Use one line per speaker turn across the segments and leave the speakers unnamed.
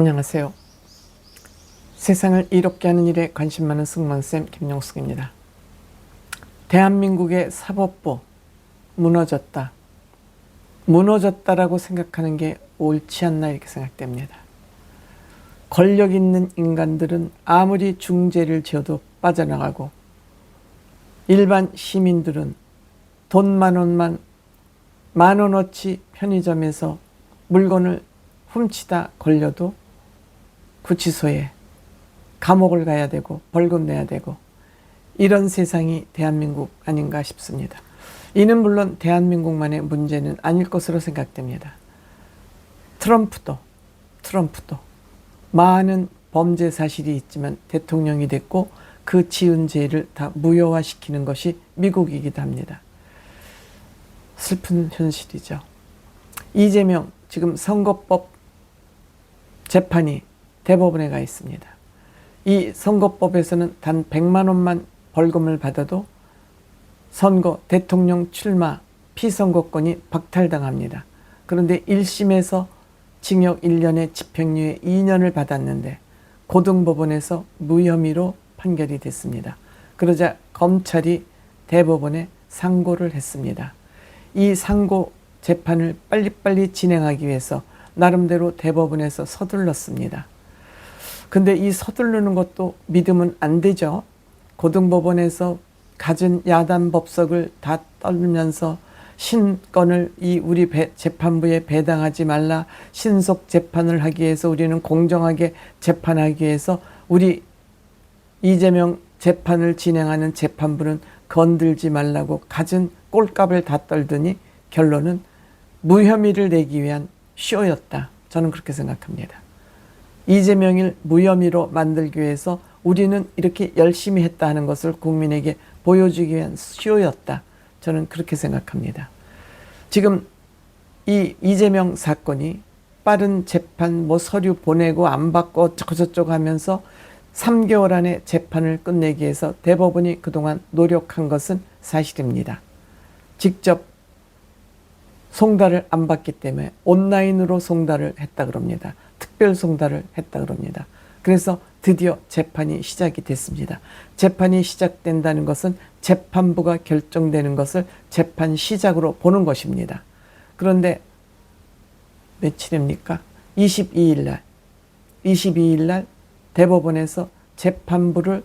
안녕하세요. 세상을 이롭게 하는 일에 관심 많은 승무원쌤 김용숙입니다. 대한민국의 사법부 무너졌다. 무너졌다라고 생각하는 게 옳지 않나 이렇게 생각됩니다. 권력 있는 인간들은 아무리 중죄를 지어도 빠져나가고 일반 시민들은 돈 만 원어치 편의점에서 물건을 훔치다 걸려도 구치소에 감옥을 가야 되고 벌금 내야 되고 이런 세상이 대한민국 아닌가 싶습니다. 이는 물론 대한민국만의 문제는 아닐 것으로 생각됩니다. 트럼프도 많은 범죄 사실이 있지만 대통령이 됐고 그 지은 죄를 다 무효화시키는 것이 미국이기도 합니다. 슬픈 현실이죠. 이재명 지금 선거법 재판이 대법원에 가 있습니다. 이 선거법에서는 단 100만 원만 벌금을 받아도 선거 대통령 출마 피선거권이 박탈당합니다. 그런데 1심에서 징역 1년에 집행유예 2년을 받았는데 고등법원에서 무혐의로 판결이 됐습니다. 그러자 검찰이 대법원에 상고를 했습니다. 이 상고 재판을 빨리빨리 진행하기 위해서 나름대로 대법원에서 서둘렀습니다. 근데 이 서두르는 것도 믿으면 안 되죠. 고등법원에서 갖은 야단 법석을 다 떨면서 신권을 우리 재판부에 배당하지 말라, 신속 재판을 하기 위해서 우리는 공정하게 재판하기 위해서 우리 이재명 재판을 진행하는 재판부는 건들지 말라고 갖은 꼴값을 다 떨더니 결론은 무혐의를 내기 위한 쇼였다. 저는 그렇게 생각합니다. 이재명을 무혐의로 만들기 위해서 우리는 이렇게 열심히 했다 하는 것을 국민에게 보여주기 위한 쇼였다. 저는 그렇게 생각합니다. 지금 이 이재명 사건이 빠른 재판 서류 보내고 안 받고 어쩌고저쩌고 하면서 3개월 안에 재판을 끝내기 위해서 대법원이 그동안 노력한 것은 사실입니다. 직접 송달을 안 받기 때문에 온라인으로 송달을 했다 그럽니다. 특별 송달을 했다 그럽니다. 그래서 드디어 재판이 시작이 됐습니다. 재판이 시작된다는 것은 재판부가 결정되는 것을 재판 시작으로 보는 것입니다. 그런데 며칠입니까? 22일 날 대법원에서 재판부를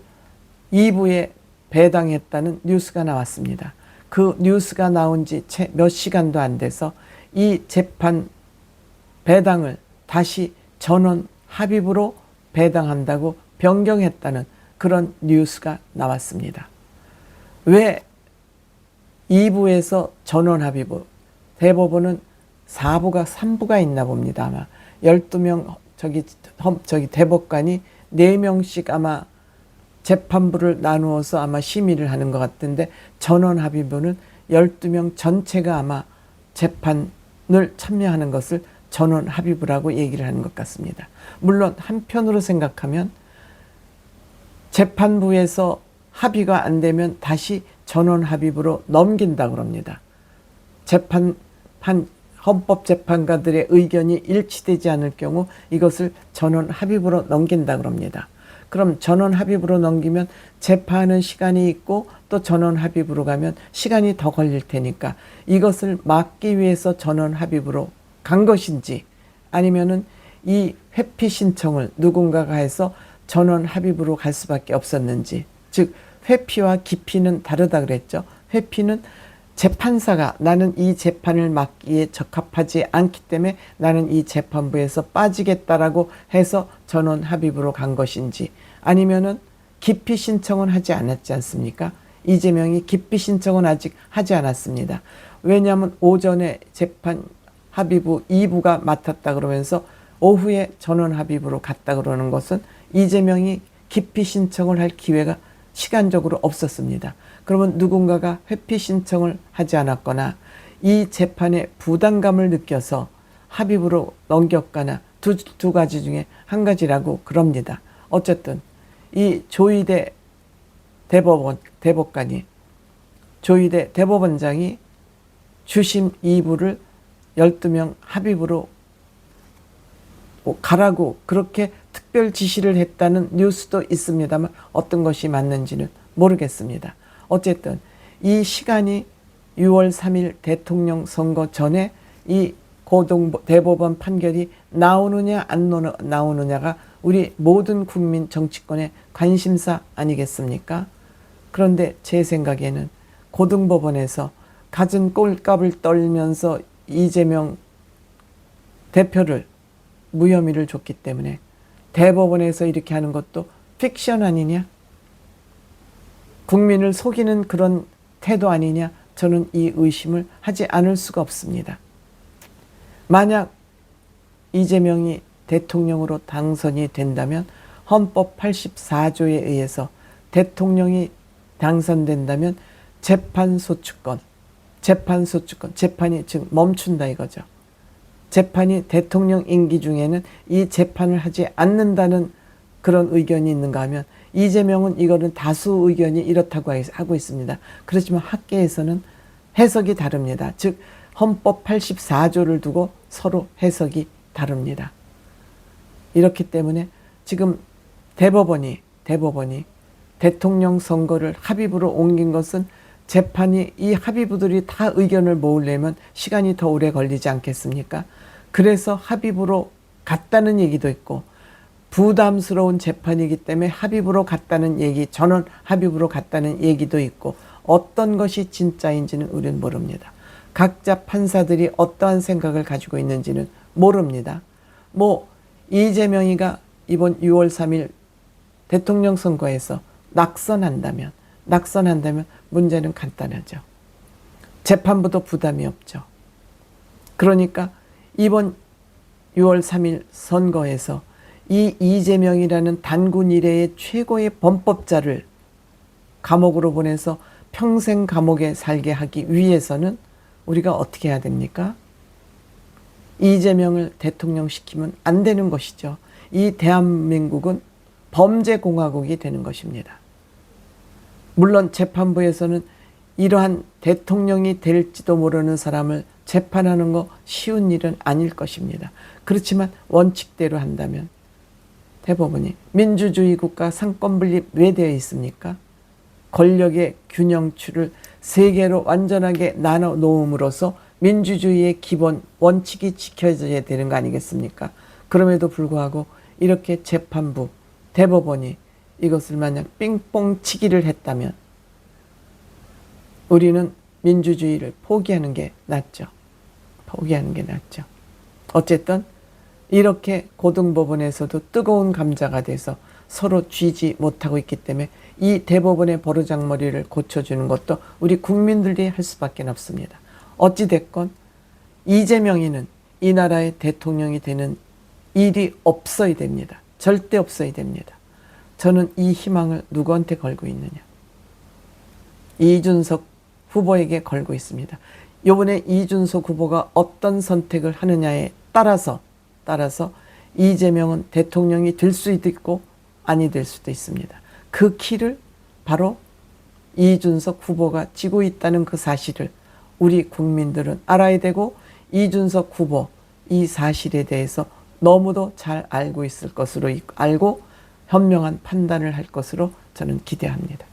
2부에 배당했다는 뉴스가 나왔습니다. 그 뉴스가 나온 지 몇 시간도 안 돼서 이 재판 배당을 다시 전원 합의부로 배당한다고 변경했다는 그런 뉴스가 나왔습니다. 왜 2부에서 전원 합의부, 대법원은 4부가 3부가 있나 봅니다. 아마 12명 저기 대법관이 4명씩 아마 재판부를 나누어서 아마 심의를 하는 것 같은데 전원 합의부는 12명 전체가 아마 재판을 참여하는 것을 전원 합의부라고 얘기를 하는 것 같습니다. 물론 한편으로 생각하면 재판부에서 합의가 안 되면 다시 전원 합의부로 넘긴다고 합니다. 헌법재판관들의 의견이 일치되지 않을 경우 이것을 전원 합의부로 넘긴다고 합니다. 그럼 전원 합의부로 넘기면 재판은 시간이 있고 또 전원 합의부로 가면 시간이 더 걸릴 테니까 이것을 막기 위해서 전원 합의부로 간 것인지 아니면은 이 회피 신청을 누군가가 해서 전원 합의부로 갈 수밖에 없었는지, 즉 회피와 기피는 다르다 그랬죠. 회피는 재판사가 나는 이 재판을 막기에 적합하지 않기 때문에 나는 이 재판부에서 빠지겠다라고 해서 전원 합의부로 간 것인지, 아니면은 기피 신청은 하지 않았지 않습니까? 이재명이 기피 신청은 아직 하지 않았습니다. 왜냐하면 오전에 재판 합의부 2부가 맡았다 그러면서 오후에 전원 합의부로 갔다 그러는 것은 이재명이 기피 신청을 할 기회가 시간적으로 없었습니다. 그러면 누군가가 회피 신청을 하지 않았거나 이 재판에 부담감을 느껴서 합의부로 넘겼거나 두 가지 중에 한 가지라고 그럽니다. 어쨌든 이 조희대 대법원장이 주심 2부를 12명 합의부로 뭐 가라고 그렇게 특별 지시를 했다는 뉴스도 있습니다만 어떤 것이 맞는지는 모르겠습니다. 어쨌든 이 시간이 6월 3일 대통령 선거 전에 이 대법원 판결이 나오느냐 안 나오느냐가 우리 모든 국민 정치권의 관심사 아니겠습니까? 그런데 제 생각에는 고등법원에서 갖은 꼴값을 떨면서 이재명 대표를 무혐의를 줬기 때문에 대법원에서 이렇게 하는 것도 픽션 아니냐? 국민을 속이는 그런 태도 아니냐? 저는 이 의심을 하지 않을 수가 없습니다. 만약 이재명이 대통령으로 당선이 된다면 헌법 84조에 의해서 대통령이 당선된다면 재판소추권, 재판이 지금 멈춘다 이거죠. 재판이 대통령 임기 중에는 이 재판을 하지 않는다는 그런 의견이 있는가 하면 이재명은 이거는 다수 의견이 이렇다고 하고 있습니다. 그렇지만 학계에서는 해석이 다릅니다. 즉 헌법 84조를 두고 서로 해석이 다릅니다. 이렇기 때문에 지금 대법원이 대통령 선거를 합의부로 옮긴 것은 재판이 이 합의부들이 다 의견을 모으려면 시간이 더 오래 걸리지 않겠습니까? 그래서 합의부로 갔다는 얘기도 있고 부담스러운 재판이기 때문에 합의부로 갔다는 얘기, 전원 합의부로 갔다는 얘기도 있고 어떤 것이 진짜인지는 우리는 모릅니다. 각자 판사들이 어떠한 생각을 가지고 있는지는 모릅니다. 뭐 이재명이가 이번 6월 3일 대통령 선거에서 낙선한다면 문제는 간단하죠. 재판부도 부담이 없죠. 그러니까 이번 6월 3일 선거에서 이 이재명이라는 단군 이래의 최고의 범법자를 감옥으로 보내서 평생 감옥에 살게 하기 위해서는 우리가 어떻게 해야 됩니까? 이재명을 대통령 시키면 안 되는 것이죠. 이 대한민국은 범죄공화국이 되는 것입니다. 물론 재판부에서는 이러한 대통령이 될지도 모르는 사람을 재판하는 거 쉬운 일은 아닐 것입니다. 그렇지만 원칙대로 한다면 대법원이 민주주의 국가 상권분립 왜 되어 있습니까? 권력의 균형추를 세계로 완전하게 나눠 놓음으로써 민주주의의 기본 원칙이 지켜져야 되는 거 아니겠습니까? 그럼에도 불구하고 이렇게 재판부, 대법원이 이것을 만약 삥뽕 치기를 했다면 우리는 민주주의를 포기하는 게 낫죠. 어쨌든 이렇게 고등법원에서도 뜨거운 감자가 돼서 서로 쥐지 못하고 있기 때문에 이 대법원의 버르장머리를 고쳐주는 것도 우리 국민들이 할 수밖에 없습니다. 어찌됐건 이재명이는 이 나라의 대통령이 되는 일이 없어야 됩니다. 절대 없어야 됩니다. 저는 이 희망을 누구한테 걸고 있느냐? 이준석 후보에게 걸고 있습니다. 이번에 이준석 후보가 어떤 선택을 하느냐에 따라서 이재명은 대통령이 될 수도 있고 아니 될 수도 있습니다. 그 키를 바로 이준석 후보가 쥐고 있다는 그 사실을 우리 국민들은 알아야 되고 이준석 후보 이 사실에 대해서 너무도 잘 알고 있을 것으로 알고 현명한 판단을 할 것으로 저는 기대합니다.